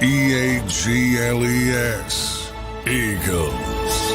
EAGLES, Eagles.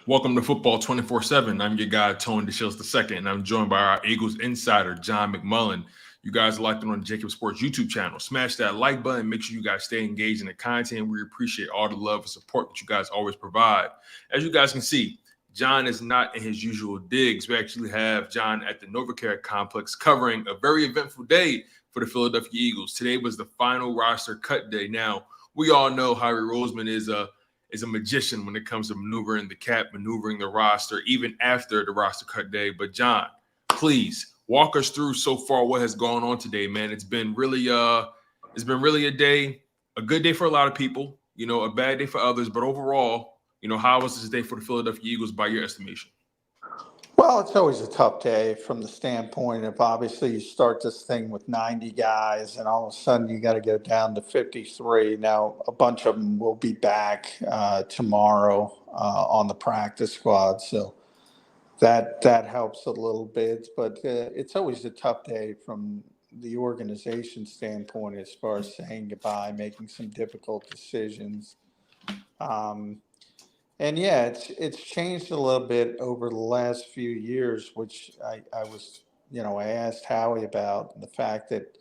Welcome to Football 24/7. I'm your guy, Tony DeShields II, and I'm joined by our Eagles insider, John McMullen. You guys are locked on the JAKIB Sports YouTube channel. Smash that like button. Make sure you guys stay engaged in the content. We appreciate all the love and support that you guys always provide. As you guys can see, John is not in his usual digs. We actually have John at the NovaCare complex covering a very eventful day for the Philadelphia Eagles. Today was the final roster cut day. Now, we all know Harry Roseman is a magician when it comes to maneuvering the cap, maneuvering the roster, even after the roster cut day. But John, please walk us through so far what has gone on today, man. It's been really a day, a good day for a lot of people, a bad day for others. But overall, how was this day for the Philadelphia Eagles by your estimation? Well, it's always a tough day from the standpoint of obviously you start this thing with 90 guys and all of a sudden you got to go down to 53. Now, a bunch of them will be back tomorrow on the practice squad. So that helps a little bit. But it's always a tough day from the organization standpoint as far as saying goodbye, making some difficult decisions. And yeah, it's changed a little bit over the last few years, which I was, I asked Howie about the fact that,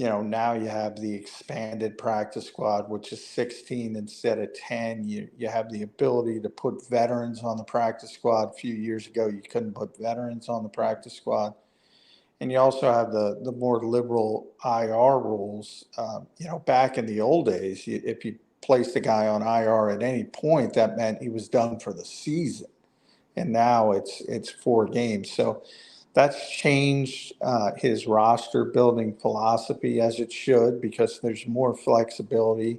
now you have the expanded practice squad, which is 16 instead of 10. You have the ability to put veterans on the practice squad. A few years ago, you couldn't put veterans on the practice squad. And you also have the more liberal IR rules. Back in the old days, if you placed a guy on IR at any point, that meant he was done for the season. And now it's 4 games. So that's changed his roster building philosophy, as it should, because there's more flexibility.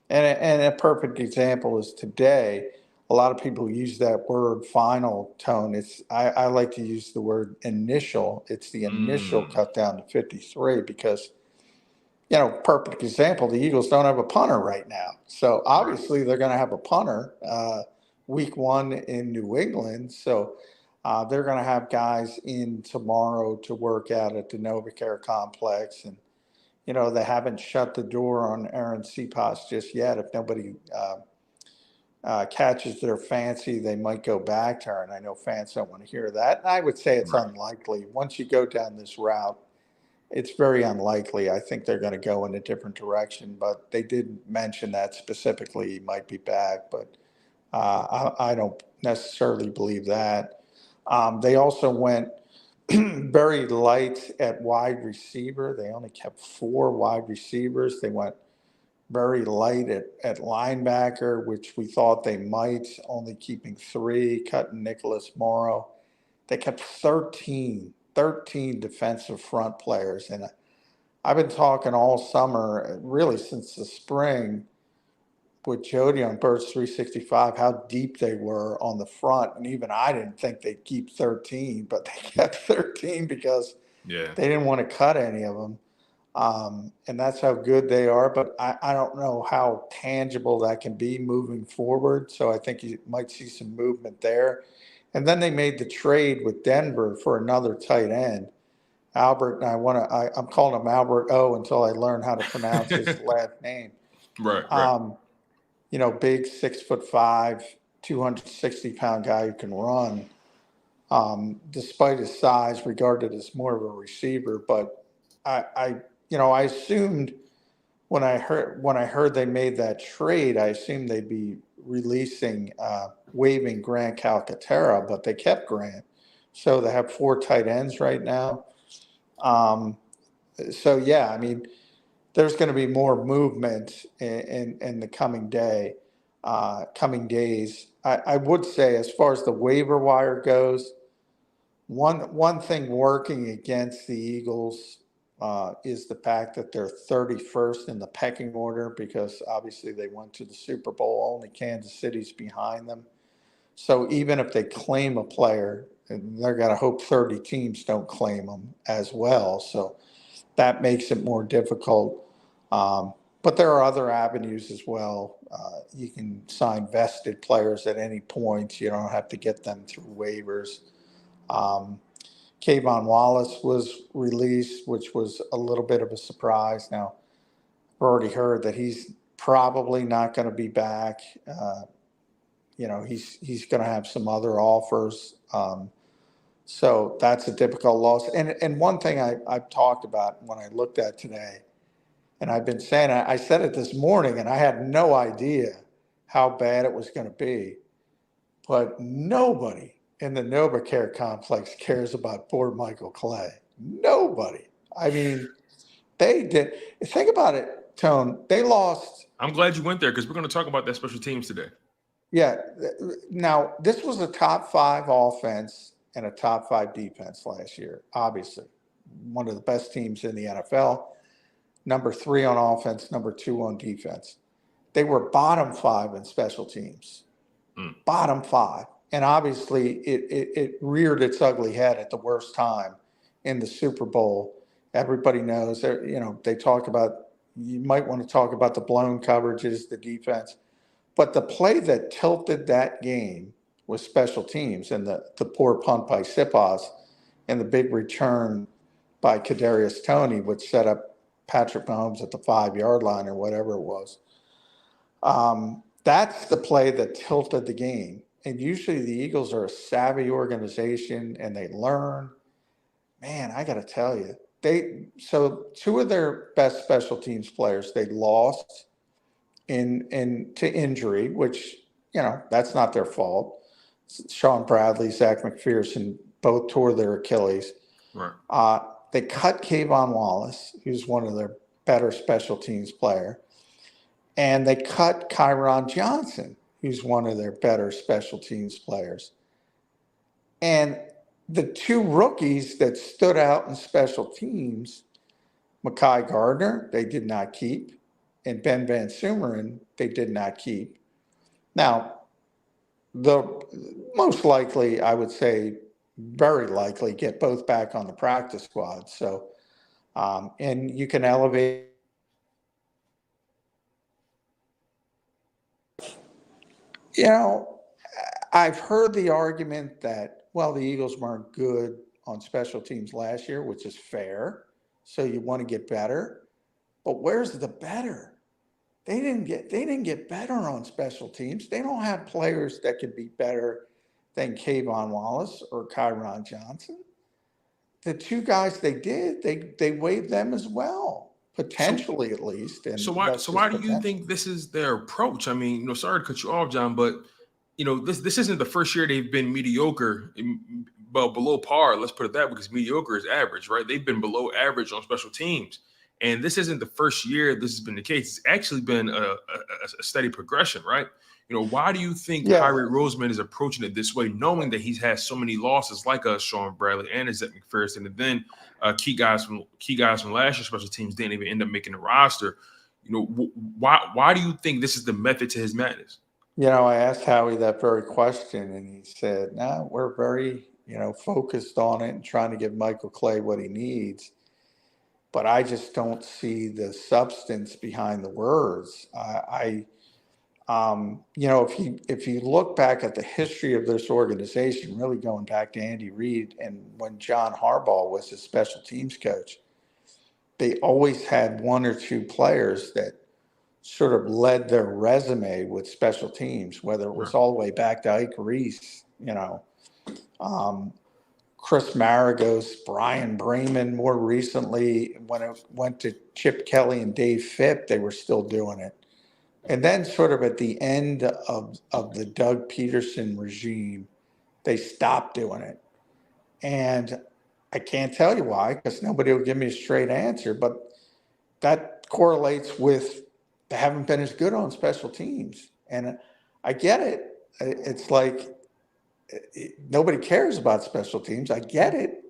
And a perfect example is today. A lot of people use that word final, Tone. I like to use the word initial. It's the initial cut down to 53 because perfect example, the Eagles don't have a punter right now. So obviously they're going to have a punter week 1 in New England. So they're going to have guys in tomorrow to work out at the NovaCare complex. And, they haven't shut the door on Aaron Cepas just yet. If nobody catches their fancy, they might go back to her. And I know fans don't want to hear that. And I would say it's unlikely. Once you go down this route, it's very unlikely. I think they're going to go in a different direction, but they did mention that specifically he might be back, but I don't necessarily believe that. They also went very light at wide receiver. They only kept 4 wide receivers. They went very light at linebacker, which we thought they might, only keeping 3, cutting Nicholas Morrow. They kept 13 defensive front players. And I've been talking all summer, really since the spring, with Jody on Birds 365, how deep they were on the front. And even I didn't think they'd keep 13, but they kept 13 because they didn't want to cut any of them. And that's how good they are. But I don't know how tangible that can be moving forward. So I think you might see some movement there. And then they made the trade with Denver for another tight end, Albert. And I'm calling him Albert O until I learn how to pronounce his last name. Right. Big 6'5", 260-pound guy who can run, despite his size, regarded as more of a receiver. But I assumed when I heard they made that trade, I assumed they'd be waiving Grant Calcaterra, but they kept Grant. So they have 4 tight ends right now. There's going to be more movement in the coming days. I would say, as far as the waiver wire goes, one thing working against the Eagles is the fact that they're 31st in the pecking order because obviously they went to the Super Bowl. Only Kansas City's behind them. So even if they claim a player, they're going to hope 30 teams don't claim them as well. So that makes it more difficult. But there are other avenues as well. You can sign vested players at any point. You don't have to get them through waivers. Kayvon Wallace was released, which was a little bit of a surprise. Now, I've already heard that he's probably not going to be back. He's going to have some other offers. So that's a difficult loss. And one thing I've talked about when I looked at today, and I've been saying, I said it this morning, and I had no idea how bad it was going to be. But nobody in the NovaCare complex cares about poor Michael Clay. Nobody. I mean, they did. Think about it, Tone. They lost. I'm glad you went there because we're going to talk about that special teams today. Yeah. Now, this was a top 5 offense and a top 5 defense last year, obviously. One of the best teams in the NFL. Number 3 on offense, number 2 on defense. They were bottom 5 in special teams. Bottom 5. And obviously, it reared its ugly head at the worst time in the Super Bowl. Everybody knows, they talk about, you might want to talk about the blown coverages, the defense. But the play that tilted that game was special teams, and the poor punt by Siposs and the big return by Kadarius Toney, which set up Patrick Mahomes at the 5-yard line or whatever it was. That's the play that tilted the game. And usually the Eagles are a savvy organization and they learn. Man, I got to tell you, so 2 of their best special teams players, they lost to injury, which, that's not their fault. Sean Bradley, Zach McPherson both tore their Achilles. Right. They cut Kayvon Wallace, who's one of their better special teams player. And they cut Kyron Johnson, who's one of their better special teams players. And the 2 rookies that stood out in special teams, Mekhi Gardner, they did not keep, and Ben Van Sumeren, they did not keep. Now, the most likely, I would say, very likely, get both back on the practice squad. So, and you can elevate. I've heard the argument that, well, the Eagles weren't good on special teams last year, which is fair. So you want to get better. But where's the better? They didn't get better on special teams. They don't have players that could be better than Kayvon Wallace or Kyron Johnson. The 2 guys they did, they waived them as well, potentially at least. And so why do you think this is their approach? I mean, sorry to cut you off, John, but this isn't the first year they've been mediocre, well, below par. Let's put it that way, because mediocre is average, right? They've been below average on special teams. And this isn't the first year this has been the case. It's actually been a steady progression, right? Why do you think Kyrie Roseman is approaching it this way, knowing that he's had so many losses like Sean Bradley and Zach McPherson, and then key guys from last year's special teams didn't even end up making the roster? Why do you think this is the method to his madness? I asked Howie that very question, and he said, "No, we're very focused on it and trying to give Michael Clay what he needs." But I just don't see the substance behind the words. If you look back at the history of this organization, really going back to Andy Reid and when John Harbaugh was his special teams coach, they always had 1 or 2 players that sort of led their resume with special teams, whether it was all the way back to Ike Reese, Chris Maragos, Brian Bremen more recently. When it went to Chip Kelly and Dave Phipp, they were still doing it. And then sort of at the end of the Doug Peterson regime, they stopped doing it. And I can't tell you why, because nobody will give me a straight answer, but that correlates with they haven't been as good on special teams. And I get it. It's like nobody cares about special teams. I get it.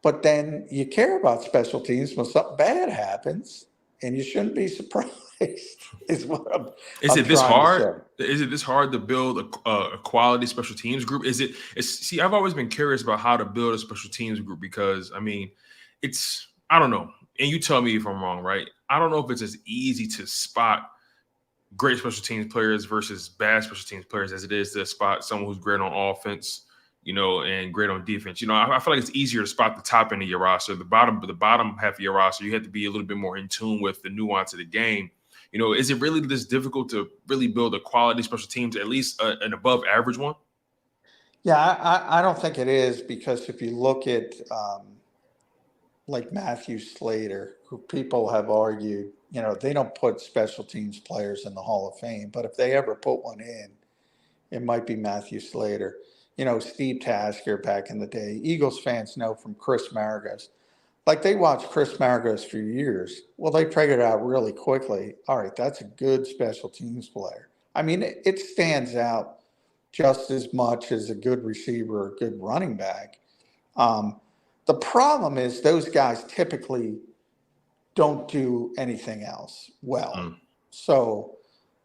But then you care about special teams when something bad happens, and you shouldn't be surprised. Is it this hard? Is it this hard to build a quality special teams group? See, I've always been curious about how to build a special teams group, because I mean, I don't know. And you tell me if I'm wrong, right? I don't know if it's as easy to spot great special teams players versus bad special teams players as it is to spot someone who's great on offense, and great on defense. I feel like it's easier to spot the top end of your roster. The bottom half of your roster, you have to be a little bit more in tune with the nuance of the game. Is it really this difficult to really build a quality special teams, at least an above average one? Yeah, I don't think it is, because if you look at like Matthew Slater, who people have argued, they don't put special teams players in the Hall of Fame, but if they ever put one in, it might be Matthew Slater. Steve Tasker back in the day. Eagles fans know from Chris Maragos. Like, they watched Chris Maragos for years. Well, they figured out really quickly, all right, that's a good special teams player. I mean, it stands out just as much as a good receiver or a good running back. The problem is those guys typically don't do anything else well. So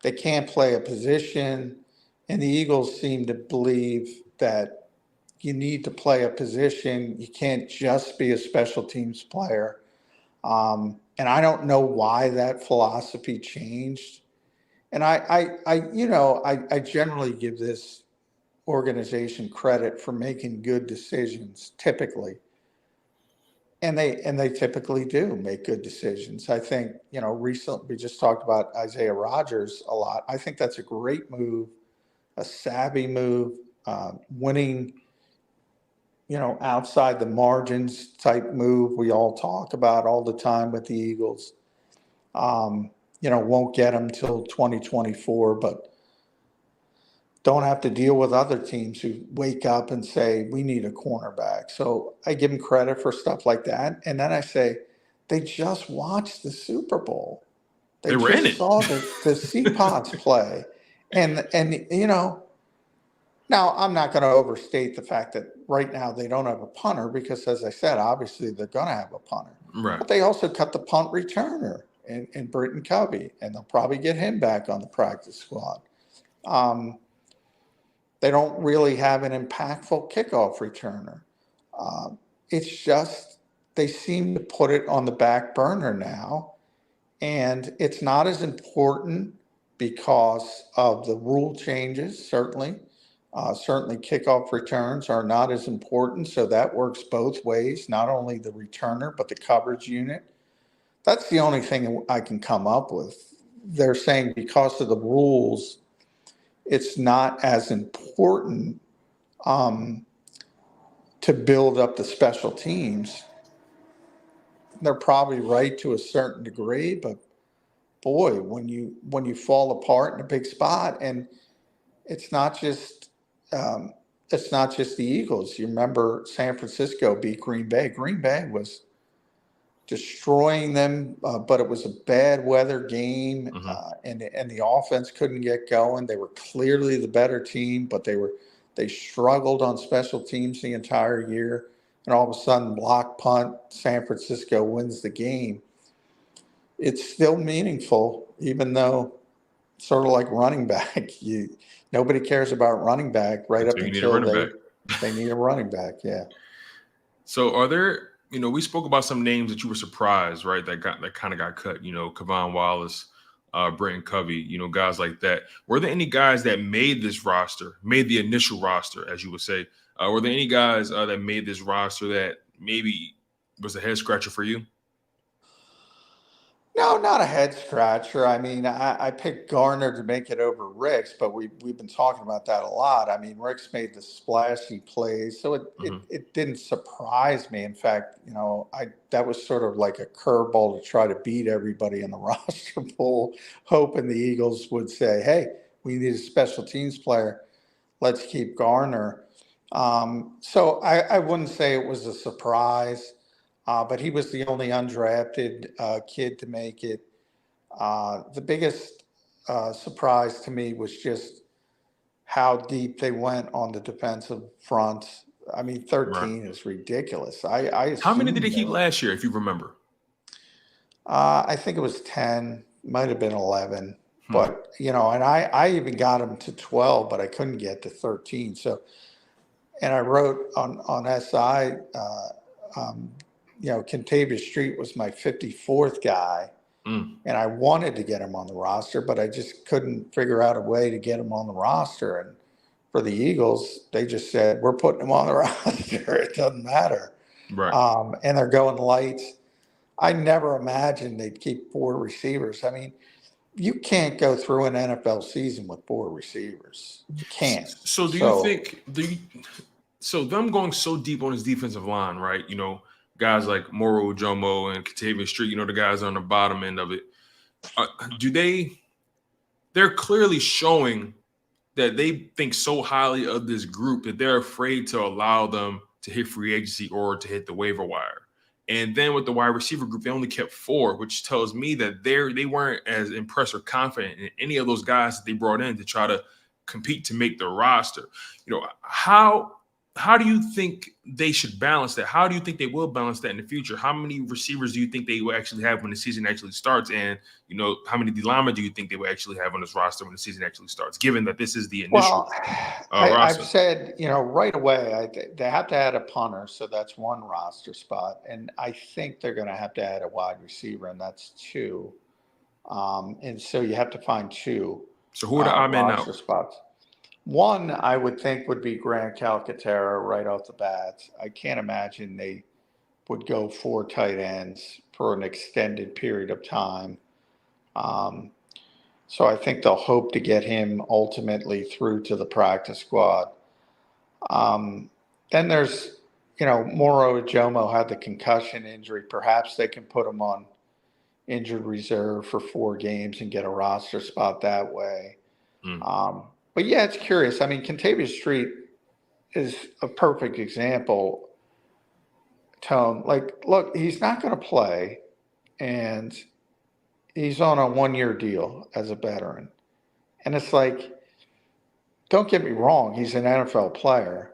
they can't play a position, and the Eagles seem to believe that you need to play a position. You can't just be a special teams player. And I don't know why that philosophy changed. And I generally give this organization credit for making good decisions typically. And they typically do make good decisions. I think, recently we just talked about Isaiah Rodgers a lot. I think that's a great move, a savvy move, winning, outside the margins type move we all talk about all the time with the Eagles. Won't get them till 2024, but don't have to deal with other teams who wake up and say, we need a cornerback. So I give them credit for stuff like that. And then I say, they just watched the Super Bowl. They were in just it. saw the Seapods play. And now I'm not going to overstate the fact that right now they don't have a punter, because, as I said, obviously they're going to have a punter. Right. But they also cut the punt returner in Britton Covey, and they'll probably get him back on the practice squad. They don't really have an impactful kickoff returner. It's just they seem to put it on the back burner now, and it's not as important because of the rule changes, certainly. Certainly kickoff returns are not as important, so that works both ways, not only the returner but the coverage unit. That's the only thing I can come up with. They're saying because of the rules, it's not as important to build up the special teams. They're probably right to a certain degree, but boy, when you fall apart in a big spot, and it's not just the Eagles. You remember San Francisco beat Green Bay. Green Bay was destroying them, but it was a bad weather game, and the offense couldn't get going. They were clearly the better team, but they struggled on special teams the entire year. And all of a sudden, block punt, San Francisco wins the game. It's still meaningful, even though sort of like running back, nobody cares about running back right up until they need a running back. Yeah. So are there, we spoke about some names that you were surprised, right? That kind of got cut, Kavon Wallace, Britton Covey, guys like that. Were there any guys that made the initial roster, as you would say? Were there any guys that made this roster that maybe was a head scratcher for you? No, not a head scratcher. I mean, I picked Garner to make it over Ricks, but we've been talking about that a lot. I mean, Ricks made the splashy plays, so it didn't surprise me. In fact, that was sort of like a curveball to try to beat everybody in the roster pool, hoping the Eagles would say, hey, we need a special teams player. Let's keep Garner. So I wouldn't say it was a surprise. But he was the only undrafted kid to make it. The biggest surprise to me was just how deep they went on the defensive front. I mean, 13 is ridiculous. How many did they keep last year, if you remember? I think it was 10, might have been 11. But, and I even got him to 12, but I couldn't get to 13. So, and I wrote on SI, Kentavious Street was my 54th guy, and I wanted to get him on the roster, but I just couldn't figure out a way to get him on the roster. And for the Eagles, they just said, we're putting him on the roster. It doesn't matter. Right. And they're going light. I never imagined they'd keep 4 receivers. I mean, you can't go through an NFL season with 4 receivers. You can't. So do you think so them going so deep on his defensive line, right? You know, guys like Moro Jomo and Katavius Street, you know, the guys on the bottom end of it. They're clearly showing that they think so highly of this group that they're afraid to allow them to hit free agency or to hit the waiver wire. And then with the wide receiver group, they only kept 4, which tells me that they weren't as impressed or confident in any of those guys that they brought in to try to compete to make the roster. You know, how do you think they should balance that? How do you think they will balance that in the future? How many receivers do you think they will actually have when the season actually starts? And, you know, how many D-linemen do you think they will actually have on this roster when the season actually starts, given that this is the initial roster? I've said, you know, right away, they have to add a punter, so that's 1 roster spot. And I think they're going to have to add a wide receiver, and that's 2. And so you have to find 2 So who are the odd men roster spots. 1, I would think, would be Grant Calcaterra right off the bat. I can't imagine they would go 4 tight ends for an extended period of time. So I think they'll hope to get him ultimately through to the practice squad. Then there's, you know, Moro Jomo had the concussion injury. Perhaps they can put him on injured reserve for 4 games and get a roster spot that way. But yeah, it's curious. I mean, Kentavious Street is a perfect example, Tone. Like, look, he's not going to play, and he's on a 1-year deal as a veteran. And it's like, don't get me wrong, he's an NFL player.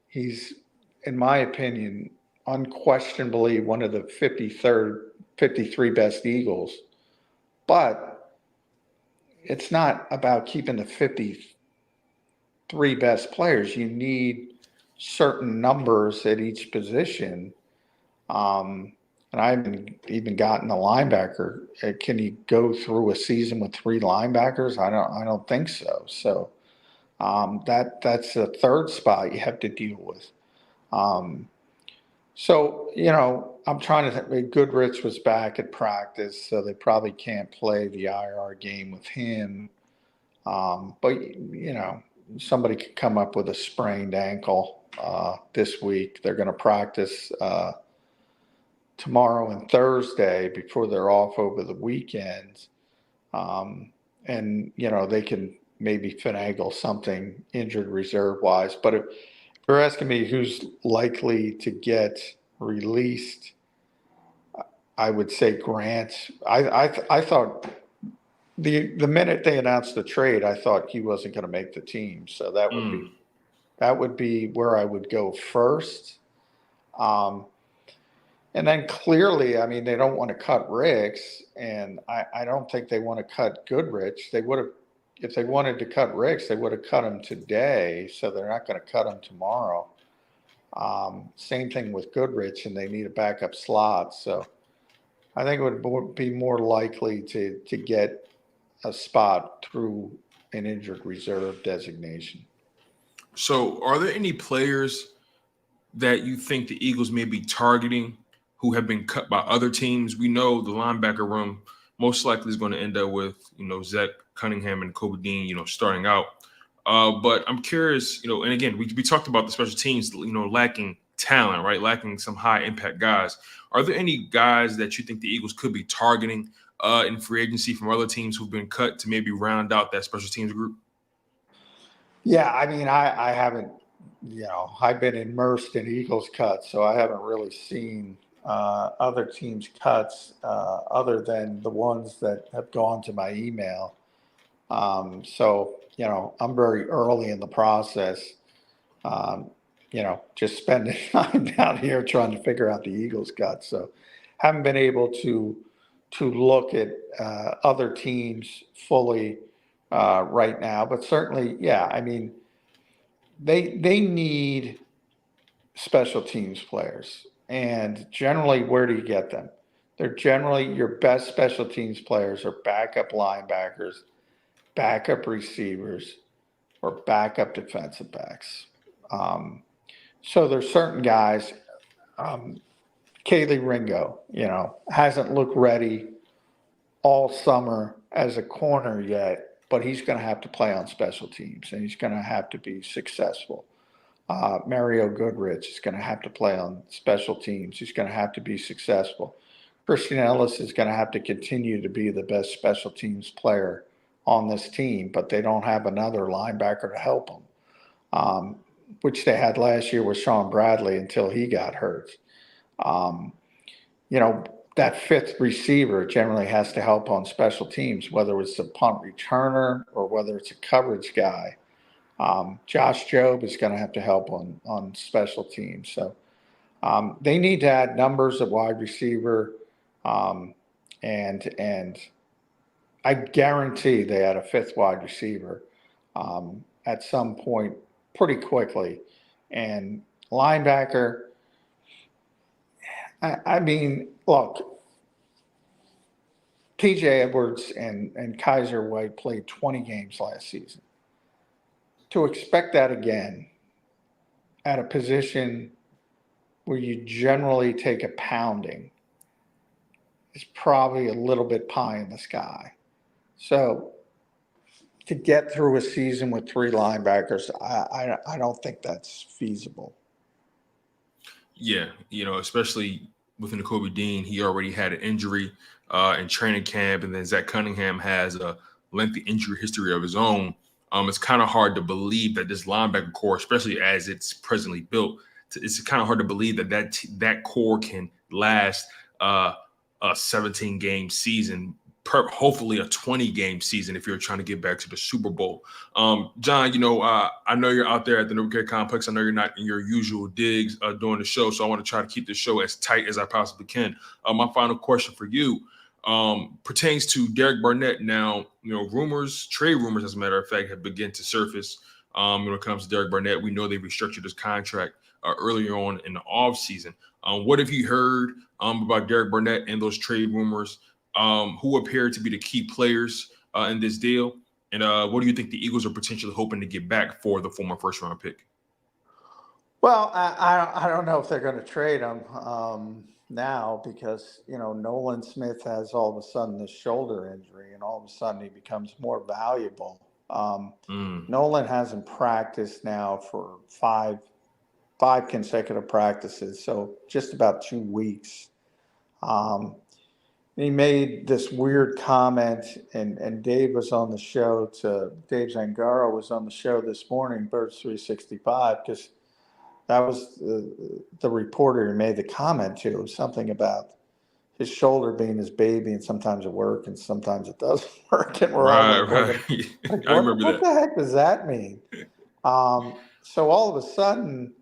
He's, in my opinion, unquestionably one of the 53 best Eagles. But it's not about keeping the 53 best players. You need certain numbers at each position. And I haven't even gotten a linebacker. Can you go through a season with 3 linebackers? I don't think so. So that's the 3rd spot you have to deal with. So, you know, I'm trying to think. Goodrich was back at practice, so they probably can't play the IR game with him. But, you know, somebody could come up with a sprained ankle this week. They're going to practice tomorrow and Thursday before they're off over the weekend. And, you know, they can maybe finagle something injured reserve-wise. But if you're asking me who's likely to get released, I would say Grant. I thought the minute they announced the trade, I thought he wasn't going to make the team. So that would be where I would go first. And then clearly, I mean, they don't want to cut Ricks, and I don't think they want to cut Goodrich. They would have, if they wanted to cut Ricks, they would have cut him today. So they're not going to cut him tomorrow. Same thing with Goodrich, and they need a backup slot. So I think it would be more likely to get a spot through an injured reserve designation. So are there any players that you think the Eagles may be targeting who have been cut by other teams? We know the linebacker room most likely is going to end up with, you know, Zach Cunningham and Kobe Dean, you know, starting out. But I'm curious, you know, and again, we talked about the special teams, you know, lacking talent, right? Lacking some high impact guys. Are there any guys that you think the Eagles could be targeting in free agency from other teams who've been cut to maybe round out that special teams group? Yeah, I mean, I haven't, you know, I've been immersed in Eagles cuts, so I haven't really seen other teams' cuts other than the ones that have gone to my email. So, you know, I'm very early in the process, you know, just spending time down here trying to figure out the Eagles cuts. So haven't been able to look at other teams fully right now, but certainly, yeah, I mean, they need special teams players. And generally, where do you get them? They're generally, your best special teams players are backup linebackers, backup receivers, or backup defensive backs. So there's certain guys. Kaylee Ringo, hasn't looked ready all summer as a corner yet, but he's going to have to play on special teams and he's going to have to be successful. Mario Goodrich is going to have to play on special teams. He's going to have to be successful. Christian Ellis is going to have to continue to be the best special teams player on this team, but they don't have another linebacker to help them, which they had last year with Sean Bradley until he got hurt. That fifth receiver generally has to help on special teams, whether it's a punt returner or whether it's a coverage guy. Josh Jobe is going to have to help on special teams. So they need to add numbers at wide receiver, and I guarantee they had a fifth wide receiver at some point pretty quickly. And linebacker, I mean, look, TJ Edwards and Kaiser White played 20 games last season. To expect that again at a position where you generally take a pounding is probably a little bit pie in the sky. So to get through a season with three linebackers, I don't think that's feasible. Yeah, especially with Nakobe Dean, he already had an injury in training camp, and then Zach Cunningham has a lengthy injury history of his own. It's kind of hard to believe that this linebacker core, especially as it's presently built, it's kind of hard to believe that core can last a 17-game season, hopefully a 20-game season if you're trying to get back to the Super Bowl. John, I know you're out there at the New Care Complex. I know you're not in your usual digs during the show, so I want to try to keep the show as tight as I possibly can. My final question for you pertains to Derek Barnett. Now, trade rumors, as a matter of fact, have begun to surface when it comes to Derek Barnett. We know they restructured his contract earlier on in the offseason. What have you heard about Derek Barnett and those trade rumors? Who appear to be the key players in this deal? And what do you think the Eagles are potentially hoping to get back for the former first-round pick? Well, I don't know if they're going to trade him now because, Nolan Smith has all of a sudden this shoulder injury and all of a sudden he becomes more valuable. Nolan hasn't practiced now for five consecutive practices, so just about 2 weeks. He made this weird comment, and Dave Zangaro was on the show this morning, Birds 365, because that was the reporter who made the comment to, something about his shoulder being his baby, and sometimes it works and sometimes it doesn't work. And we're all right. I remember what the heck does that mean? So all of a sudden,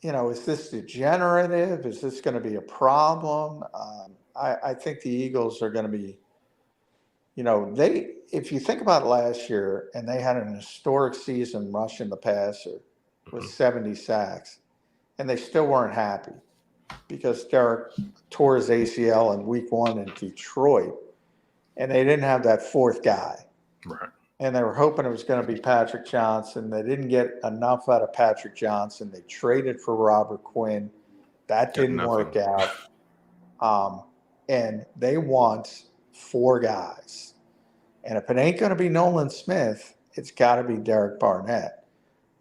is this degenerative? Is this going to be a problem? I think the Eagles are going to be, if you think about last year, and they had an historic season rushing the passer with 70 sacks, and they still weren't happy because Derek tore his ACL in week 1 in Detroit, and they didn't have that fourth guy. Right. And they were hoping it was going to be Patrick Johnson. They didn't get enough out of Patrick Johnson. They traded for Robert Quinn. That didn't work out. And they want 4 guys. And if it ain't going to be Nolan Smith, it's got to be Derek Barnett.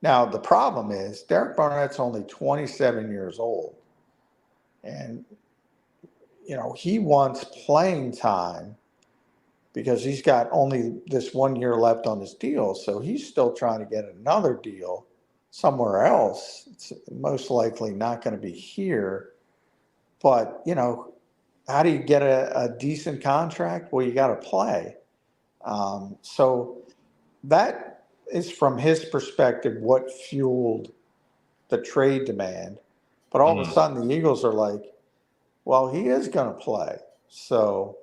Now, the problem is Derek Barnett's only 27 years old. And, he wants playing time because he's got only this 1 year left on his deal. So he's still trying to get another deal somewhere else. It's most likely not going to be here. But, how do you get a decent contract? Well, you got to play. So that is, from his perspective, what fueled the trade demand. But all of a sudden, the Eagles are like, well, he is going to play. So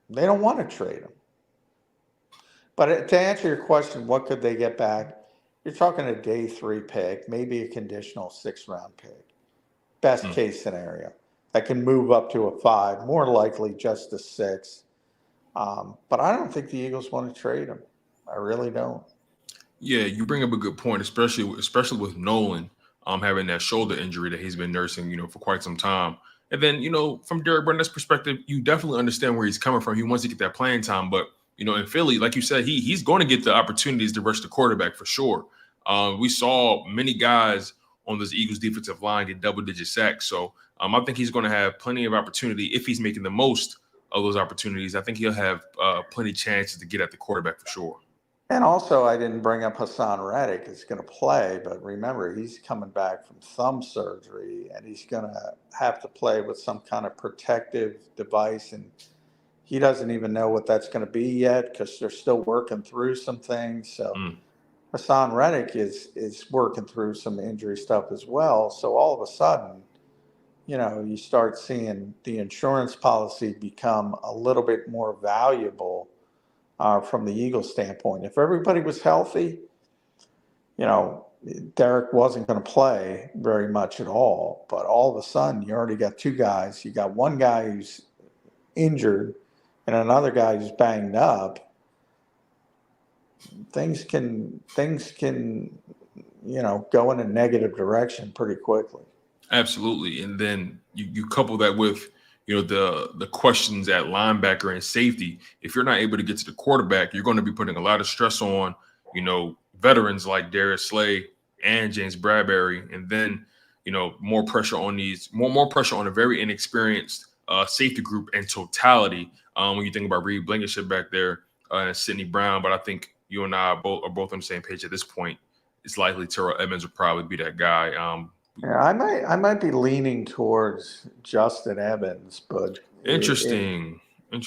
they don't want to trade him. But to answer your question, what could they get back? You're talking a day 3 pick, maybe a conditional 6th-round pick. Best case scenario. That can move up to a 5, more likely just a 6. But I don't think the Eagles want to trade him. I really don't. Yeah, you bring up a good point, especially with Nolan having that shoulder injury that he's been nursing, for quite some time. And then, from Derek Barnett's perspective, you definitely understand where he's coming from. He wants to get that playing time, but in Philly, like you said, he's going to get the opportunities to rush the quarterback for sure. We saw many guys on this Eagles defensive line get double-digit sacks, so I think he's going to have plenty of opportunity if he's making the most of those opportunities. I think he'll have plenty of chances to get at the quarterback for sure. And also, I didn't bring up Hassan Reddick is going to play, but remember, he's coming back from thumb surgery, and he's going to have to play with some kind of protective device, and he doesn't even know what that's going to be yet because they're still working through some things. So Hassan Reddick is working through some injury stuff as well. So all of a sudden, you start seeing the insurance policy become a little bit more valuable from the Eagles standpoint. If everybody was healthy, Derek wasn't going to play very much at all. But all of a sudden, you already got two guys. You got one guy who's injured and another guy who's banged up. Things can go in a negative direction pretty quickly. Absolutely. And then you couple that with the questions at linebacker and safety. If you're not able to get to the quarterback, you're going to be putting a lot of stress on veterans like Darius Slay and James Bradbury, and then more pressure on more pressure on a very inexperienced safety group in totality. When you think about Reed Blankenship back there and Sidney Brown, but I think you and I are both on the same page at this point. It's likely Terrell Edmonds will probably be that guy. Yeah, I might be leaning towards Justin Evans, but interesting.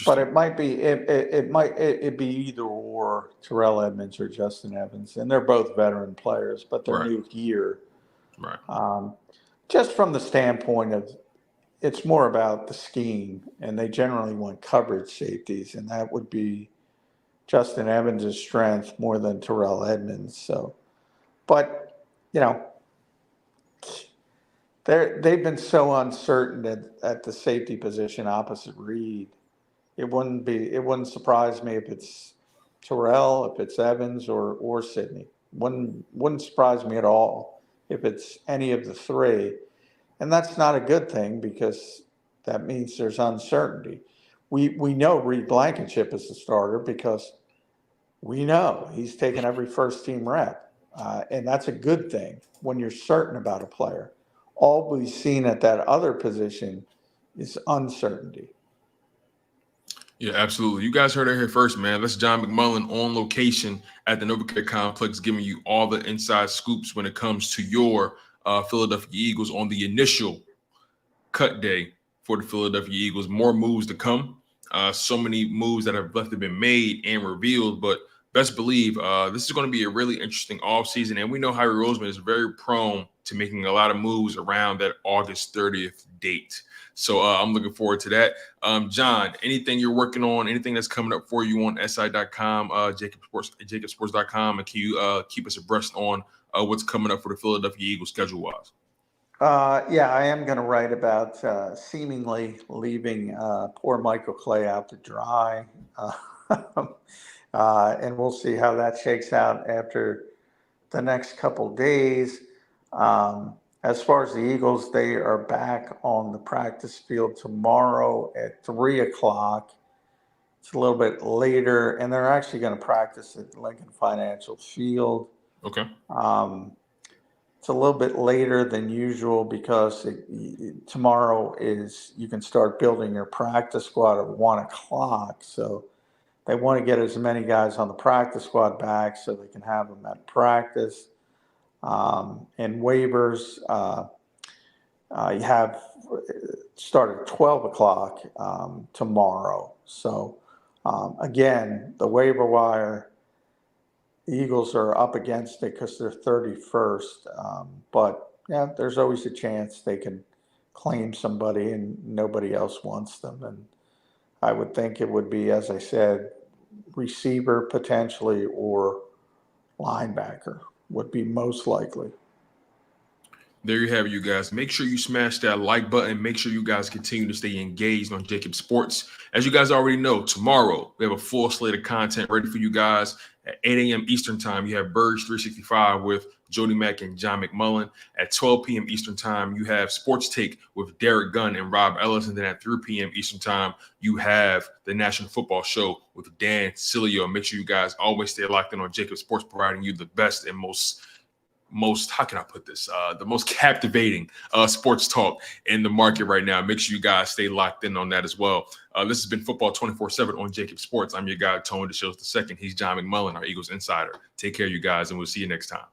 But it might be it be either or Terrell Edmonds or Justin Evans, and they're both veteran players, but they're new here. Right. Just from the standpoint of it's more about the scheme, and they generally want coverage safeties, and that would be Justin Evans' strength more than Terrell Edmonds. So, but they've been so uncertain at the safety position opposite Reed. It wouldn't surprise me if it's Terrell, if it's Evans or Sidney. Wouldn't surprise me at all if it's any of the three. And that's not a good thing because that means there's uncertainty. We know Reed Blankenship is the starter because we know he's taken every first team rep. And that's a good thing when you're certain about a player. All we've seen at that other position is uncertainty. Yeah, absolutely. You guys heard it here first, man. That's John McMullen on location at the NovaCare Complex, giving you all the inside scoops when it comes to your Philadelphia Eagles on the initial cut day for the Philadelphia Eagles. More moves to come. So many moves that have left have been made and revealed, but best believe this is going to be a really interesting offseason. And we know Harry Roseman is very prone to making a lot of moves around that August 30th date. So I'm looking forward to that. John, anything you're working on, anything that's coming up for you on SI.com, JAKIBsports.com, and can you keep us abreast on what's coming up for the Philadelphia Eagles schedule-wise? Yeah, I am going to write about seemingly leaving poor Michael Clay out to dry. And we'll see how that shakes out after the next couple days. As far as the Eagles, they are back on the practice field tomorrow at 3 o'clock. It's a little bit later, and they're actually going to practice at Lincoln Financial Field. Okay. It's a little bit later than usual because tomorrow you can start building your practice squad at 1 o'clock. So they want to get as many guys on the practice squad back so they can have them at practice. And waivers, you have start at 12 o'clock tomorrow. So, again, the waiver wire, the Eagles are up against it because they're 31st. But, yeah, there's always a chance they can claim somebody and nobody else wants them. And I would think it would be, as I said, receiver potentially or linebacker would be most likely. There you have it, you guys. Make sure you smash that like button. Make sure you guys continue to stay engaged on JAKIB Sports. As you guys already know, tomorrow we have a full slate of content ready for you guys. At 8 a.m. Eastern time, you have Burge 365 with Jody Mack and John McMullen. At 12 p.m. Eastern time, you have Sports Take with Derek Gunn and Rob Ellis. And then at 3 p.m. Eastern time, you have the National Football Show with Dan Cilio. Make sure you guys always stay locked in on JAKIB Sports, providing you the best and most how can I put this? The most captivating sports talk in the market right now. Make sure you guys stay locked in on that as well. This has been Football 24/7 on JAKIB Sports. I'm your guy, Tony DeShields II. He's John McMullen, our Eagles insider. Take care, you guys, and we'll see you next time.